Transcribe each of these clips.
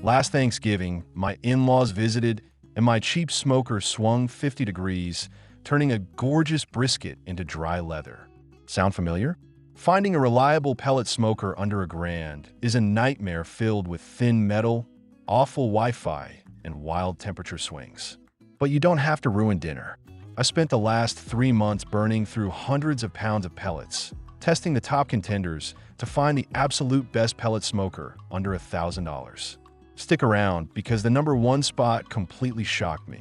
Last Thanksgiving, my in-laws visited, and my cheap smoker swung 50 degrees, turning a gorgeous brisket into dry leather. Sound familiar? Finding a reliable pellet smoker under $1,000 is a nightmare filled with thin metal, awful Wi-Fi, and wild temperature swings. But you don't have to ruin dinner. I spent the last 3 months burning through hundreds of pounds of pellets, testing the top contenders to find the absolute best pellet smoker under $1,000. Stick around because the number 1 spot completely shocked me.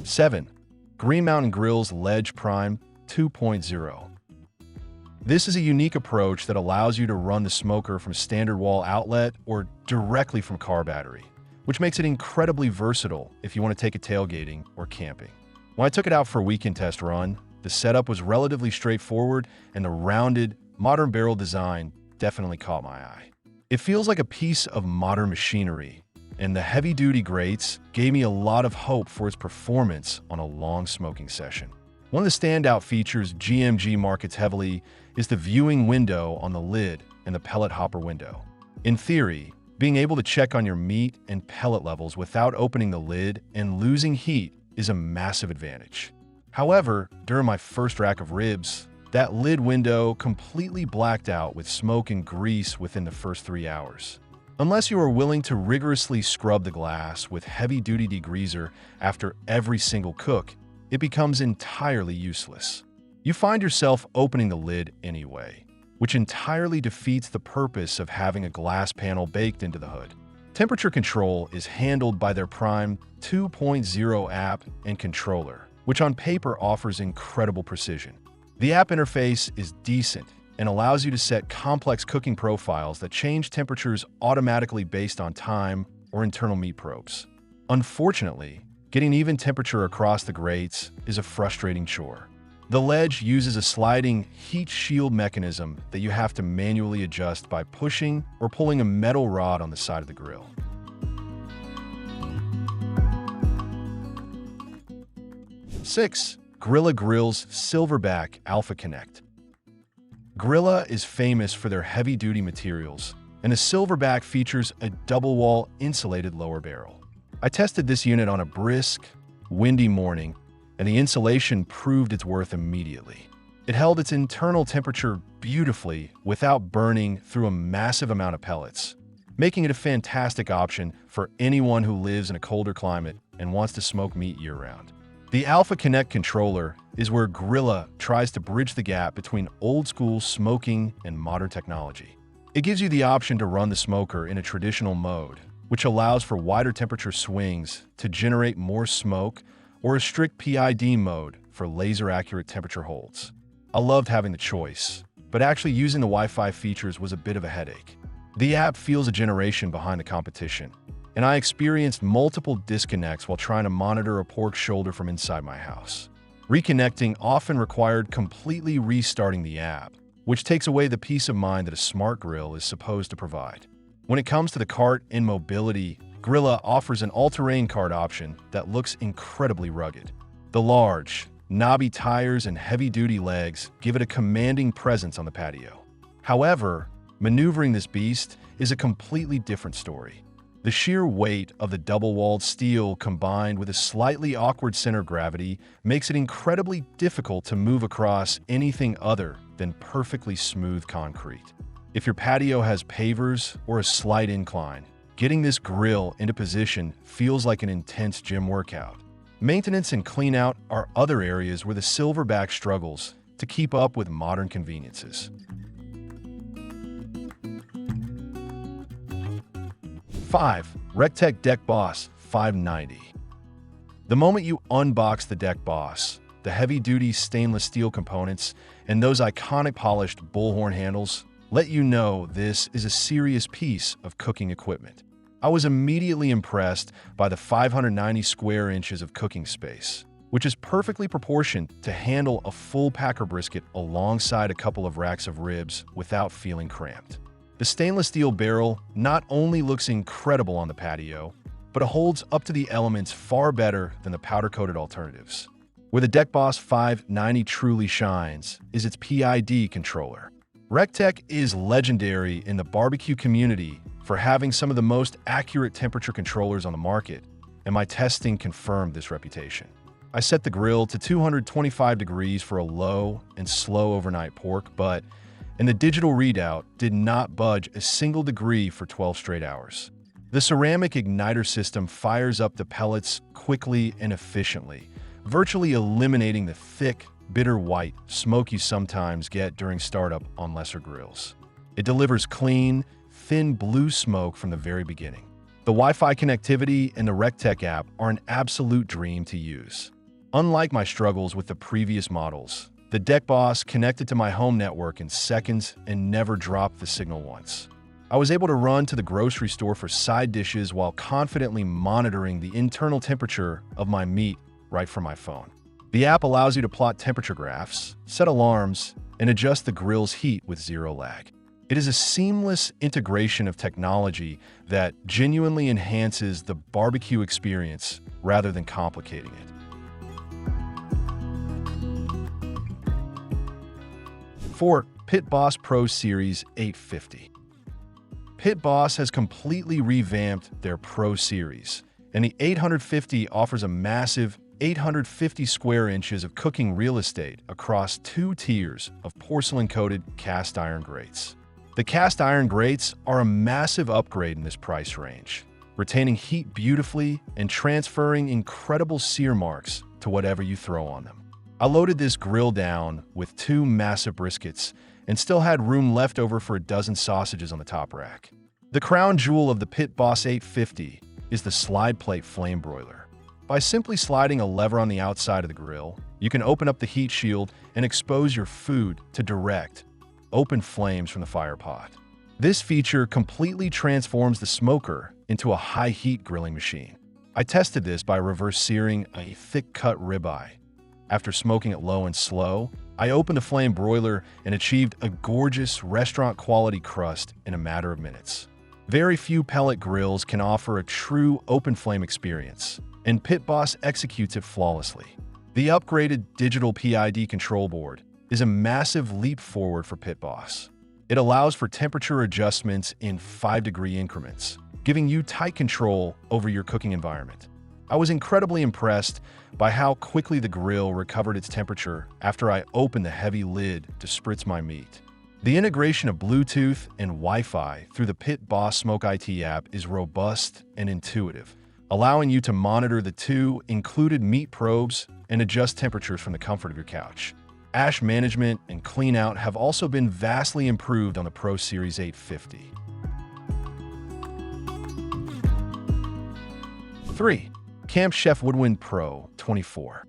7. Green Mountain Grillz Ledge Prime 2.0. This is a unique approach that allows you to run the smoker from standard wall outlet or directly from car battery, which makes it incredibly versatile if you want to take it tailgating or camping. When I took it out for a weekend test run, the setup was relatively straightforward and the rounded, modern barrel design definitely caught my eye. It feels like a piece of modern machinery, and the heavy-duty grates gave me a lot of hope for its performance on a long smoking session. One of the standout features GMG markets heavily is the viewing window on the lid and the pellet hopper window. In theory, being able to check on your meat and pellet levels without opening the lid and losing heat is a massive advantage. However, during my first rack of ribs, that lid window completely blacked out with smoke and grease within the first 3 hours. Unless you are willing to rigorously scrub the glass with heavy-duty degreaser after every single cook, it becomes entirely useless. You find yourself opening the lid anyway, which entirely defeats the purpose of having a glass panel baked into the hood. Temperature control is handled by their Prime 2.0 app and controller, which on paper offers incredible precision. The app interface is decent and allows you to set complex cooking profiles that change temperatures automatically based on time or internal meat probes. Unfortunately, getting even temperature across the grates is a frustrating chore. The ledge uses a sliding heat shield mechanism that you have to manually adjust by pushing or pulling a metal rod on the side of the grill. 6. Grilla Grillz Silverbac Alpha Connect. Grilla is famous for their heavy-duty materials, and the Silverbac features a double-wall insulated lower barrel. I tested this unit on a brisk, windy morning, and the insulation proved its worth immediately. It held its internal temperature beautifully without burning through a massive amount of pellets, making it a fantastic option for anyone who lives in a colder climate and wants to smoke meat year-round. The Alpha Connect controller is where Grilla tries to bridge the gap between old-school smoking and modern technology. It gives you the option to run the smoker in a traditional mode, which allows for wider temperature swings to generate more smoke, or a strict PID mode for laser-accurate temperature holds. I loved having the choice, but actually using the Wi-Fi features was a bit of a headache. The app feels a generation behind the competition, and I experienced multiple disconnects while trying to monitor a pork shoulder from inside my house. Reconnecting often required completely restarting the app, which takes away the peace of mind that a smart grill is supposed to provide. When it comes to the cart and mobility, Grilla offers an all-terrain cart option that looks incredibly rugged. The large, knobby tires and heavy-duty legs give it a commanding presence on the patio. However, maneuvering this beast is a completely different story. The sheer weight of the double-walled steel combined with a slightly awkward center of gravity makes it incredibly difficult to move across anything other than perfectly smooth concrete. If your patio has pavers or a slight incline, getting this grill into position feels like an intense gym workout. Maintenance and cleanout are other areas where the Silverbac struggles to keep up with modern conveniences. 5. Recteq Deck Boss 590. The moment you unbox the Deck Boss, the heavy-duty stainless steel components, and those iconic polished bullhorn handles let you know this is a serious piece of cooking equipment. I was immediately impressed by the 590 square inches of cooking space, which is perfectly proportioned to handle a full packer brisket alongside a couple of racks of ribs without feeling cramped. The stainless steel barrel not only looks incredible on the patio, but it holds up to the elements far better than the powder-coated alternatives. Where the Deck Boss 590 truly shines is its PID controller. Recteq is legendary in the barbecue community for having some of the most accurate temperature controllers on the market, and my testing confirmed this reputation. I set the grill to 225 degrees for a low and slow overnight pork, and the digital readout did not budge a single degree for 12 straight hours. The ceramic igniter system fires up the pellets quickly and efficiently, virtually eliminating the thick, bitter white smoke you sometimes get during startup on lesser grills. It delivers clean, thin blue smoke from the very beginning. The Wi-Fi connectivity and the Recteq app are an absolute dream to use. Unlike my struggles with the previous models, the Deck Boss connected to my home network in seconds and never dropped the signal once. I was able to run to the grocery store for side dishes while confidently monitoring the internal temperature of my meat right from my phone. The app allows you to plot temperature graphs, set alarms, and adjust the grill's heat with zero lag. It is a seamless integration of technology that genuinely enhances the barbecue experience rather than complicating it. 4. Pit Boss Pro Series 850. Pit Boss has completely revamped their Pro Series, and the 850 offers a massive 850 square inches of cooking real estate across 2 tiers of porcelain-coated cast iron grates. The cast iron grates are a massive upgrade in this price range, retaining heat beautifully and transferring incredible sear marks to whatever you throw on them. I loaded this grill down with 2 massive briskets and still had room left over for a dozen sausages on the top rack. The crown jewel of the Pit Boss 850 is the slide plate flame broiler. By simply sliding a lever on the outside of the grill, you can open up the heat shield and expose your food to direct, open flames from the fire pot. This feature completely transforms the smoker into a high-heat grilling machine. I tested this by reverse searing a thick-cut ribeye. After smoking it low and slow, I opened the flame broiler and achieved a gorgeous restaurant-quality crust in a matter of minutes. Very few pellet grills can offer a true open-flame experience, and Pit Boss executes it flawlessly. The upgraded digital PID control board is a massive leap forward for Pit Boss. It allows for temperature adjustments in 5-degree increments, giving you tight control over your cooking environment. I was incredibly impressed by how quickly the grill recovered its temperature after I opened the heavy lid to spritz my meat. The integration of Bluetooth and Wi-Fi through the Pit Boss Smoke IT app is robust and intuitive, allowing you to monitor the 2 included meat probes and adjust temperatures from the comfort of your couch. Ash management and clean-out have also been vastly improved on the Pro Series 850. 3. Camp Chef Woodwind Pro 24.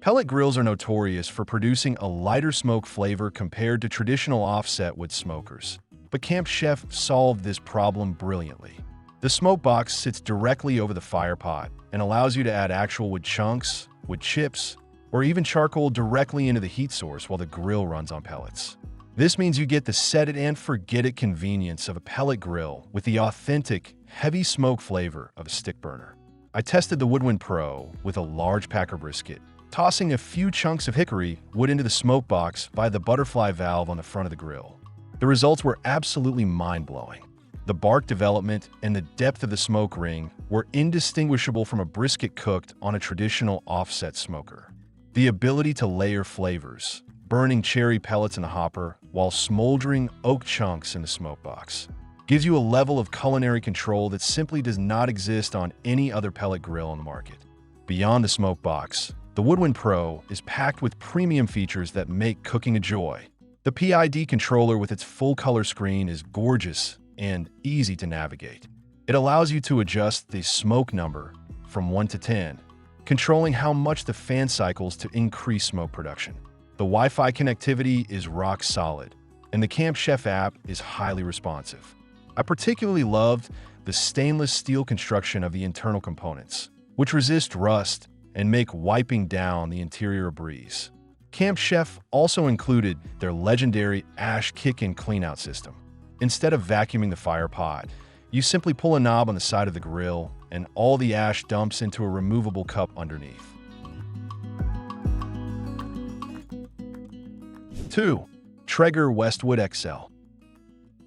Pellet grills are notorious for producing a lighter smoke flavor compared to traditional offset wood smokers, but Camp Chef solved this problem brilliantly. The smoke box sits directly over the fire pot and allows you to add actual wood chunks, wood chips, or even charcoal directly into the heat source while the grill runs on pellets. This means you get the set it and forget it convenience of a pellet grill with the authentic, heavy smoke flavor of a stick burner. I tested the Woodwind Pro with a large packer brisket, tossing a few chunks of hickory wood into the smoke box via the butterfly valve on the front of the grill. The results were absolutely mind-blowing. The bark development and the depth of the smoke ring were indistinguishable from a brisket cooked on a traditional offset smoker. The ability to layer flavors, burning cherry pellets in the hopper while smoldering oak chunks in the smoke box, gives you a level of culinary control that simply does not exist on any other pellet grill on the market. Beyond the smoke box, the Woodwind Pro is packed with premium features that make cooking a joy. The PID controller with its full-color screen is gorgeous and easy to navigate. It allows you to adjust the smoke number from 1 to 10, controlling how much the fan cycles to increase smoke production. The Wi-Fi connectivity is rock solid, and the Camp Chef app is highly responsive. I particularly loved the stainless steel construction of the internal components, which resist rust and make wiping down the interior a breeze. Camp Chef also included their legendary ash kick-in clean-out system. Instead of vacuuming the fire pot, you simply pull a knob on the side of the grill and all the ash dumps into a removable cup underneath. 2. Traeger Westwood XL.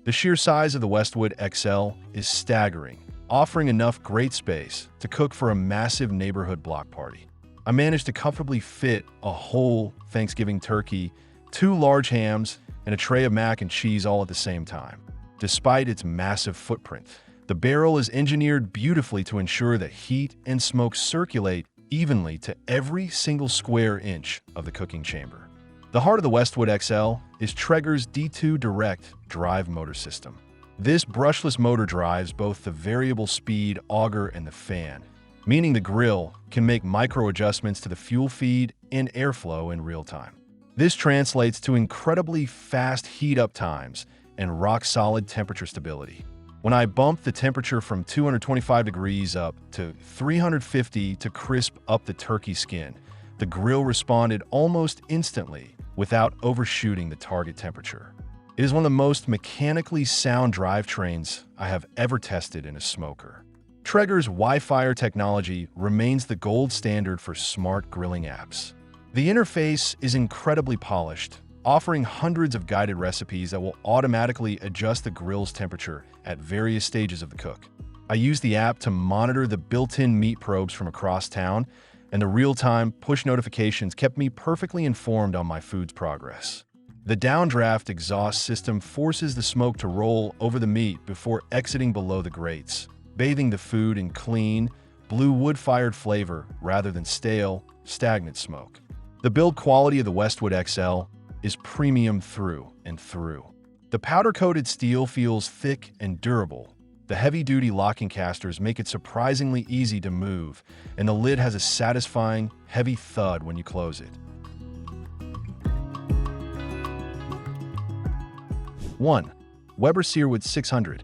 The sheer size of the Westwood XL is staggering, offering enough great space to cook for a massive neighborhood block party. I managed to comfortably fit a whole Thanksgiving turkey, 2 large hams, and a tray of mac and cheese all at the same time. Despite its massive footprint, the barrel is engineered beautifully to ensure that heat and smoke circulate evenly to every single square inch of the cooking chamber. The heart of the Westwood XL is Traeger's D2 Direct Drive motor system. This brushless motor drives both the variable speed auger and the fan, meaning the grill can make micro adjustments to the fuel feed and airflow in real time. This translates to incredibly fast heat-up times and rock-solid temperature stability. When I bumped the temperature from 225 degrees up to 350 to crisp up the turkey skin, the grill responded almost instantly without overshooting the target temperature. It is one of the most mechanically sound drivetrains I have ever tested in a smoker. Traeger's Wi-Fi technology remains the gold standard for smart grilling apps. The interface is incredibly polished, offering hundreds of guided recipes that will automatically adjust the grill's temperature at various stages of the cook. I use the app to monitor the built-in meat probes from across town, and the real-time push notifications kept me perfectly informed on my food's progress. The downdraft exhaust system forces the smoke to roll over the meat before exiting below the grates, bathing the food in clean, blue wood-fired flavor rather than stale, stagnant smoke. The build quality of the Westwood XL is premium through and through. The powder-coated steel feels thick and durable. The heavy-duty locking casters make it surprisingly easy to move, and the lid has a satisfying, heavy thud when you close it. 1. Weber Searwood 600.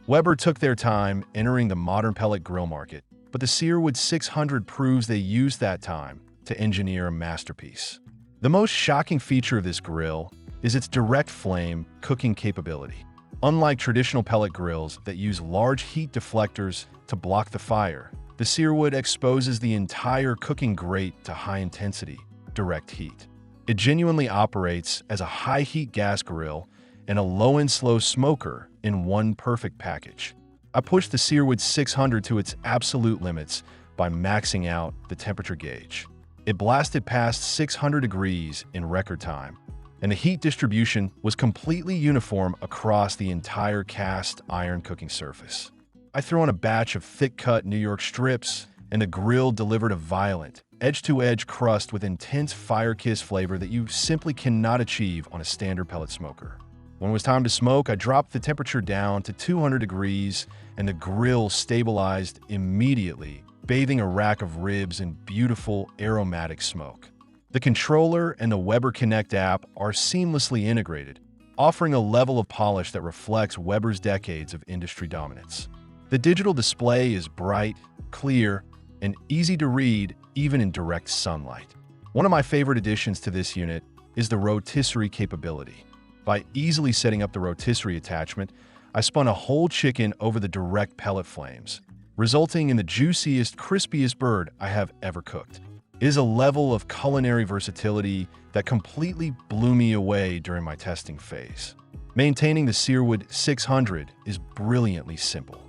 Weber took their time entering the modern pellet grill market, but the Searwood 600 proves they used that time to engineer a masterpiece. The most shocking feature of this grill is its direct flame cooking capability. Unlike traditional pellet grills that use large heat deflectors to block the fire, the Searwood exposes the entire cooking grate to high-intensity, direct heat. It genuinely operates as a high-heat gas grill and a low-and-slow smoker in one perfect package. I pushed the Searwood 600 to its absolute limits by maxing out the temperature gauge. It blasted past 600 degrees in record time, and the heat distribution was completely uniform across the entire cast iron cooking surface. I threw on a batch of thick-cut New York strips, and the grill delivered a violent, edge-to-edge crust with intense fire-kiss flavor that you simply cannot achieve on a standard pellet smoker. When it was time to smoke, I dropped the temperature down to 200 degrees, and the grill stabilized immediately, bathing a rack of ribs in beautiful, aromatic smoke. The controller and the Weber Connect app are seamlessly integrated, offering a level of polish that reflects Weber's decades of industry dominance. The digital display is bright, clear, and easy to read even in direct sunlight. One of my favorite additions to this unit is the rotisserie capability. By easily setting up the rotisserie attachment, I spun a whole chicken over the direct pellet flames, resulting in the juiciest, crispiest bird I have ever cooked. It is a level of culinary versatility that completely blew me away during my testing phase. Maintaining the Searwood 600 is brilliantly simple.